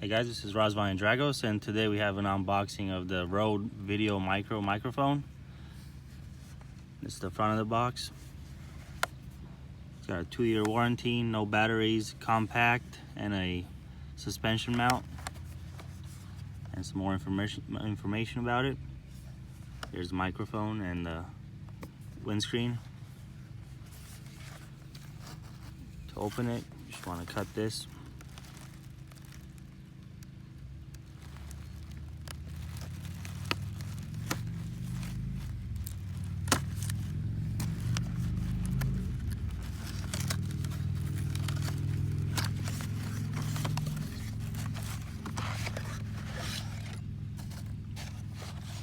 Hey guys, this is Razvan Dragos, and today we have an unboxing of the Rode VideoMicro microphone. This is the front of the box. It's got a 2-year warranty, no batteries, compact, and a suspension mount, and some more information about it. Here's the microphone and the windscreen. To open it, you just want to cut this.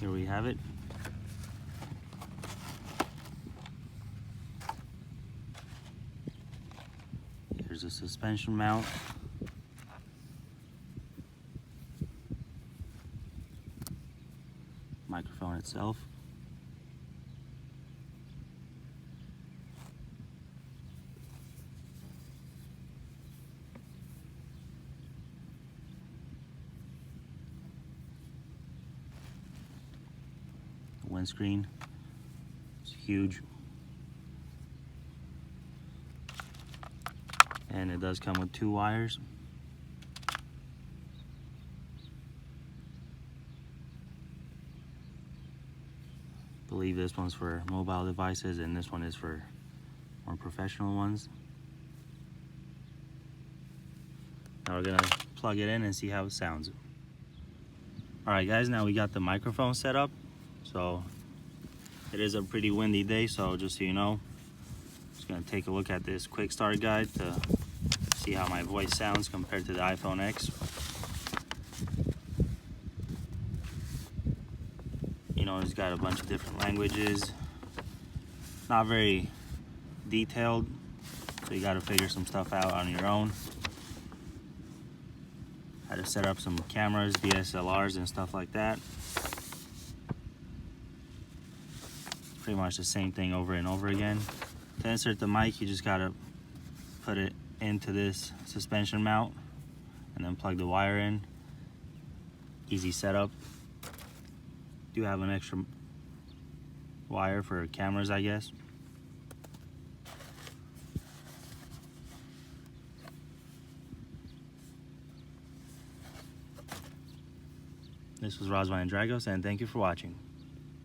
Here we have it. Here's a suspension mount. Microphone itself. Windscreen. It's huge. And it does come with 2 wires. I believe this one's for mobile devices and this one is for more professional ones. Now we're gonna plug it in and see how it sounds. Alright guys, now we got the microphone set up. So it is a pretty windy day, so just so you know, just gonna take a look at this quick start guide to see how my voice sounds compared to the iPhone X. You know, it's got a bunch of different languages, not very detailed, so you gotta figure some stuff out on your own. How to set up some cameras, DSLRs and stuff like that. Pretty much the same thing over and over again. To insert the mic, you just gotta put it into this suspension mount and then plug the wire in. Easy setup. Do have an extra wire for cameras, I guess. This was Razvan Dragos, and thank you for watching.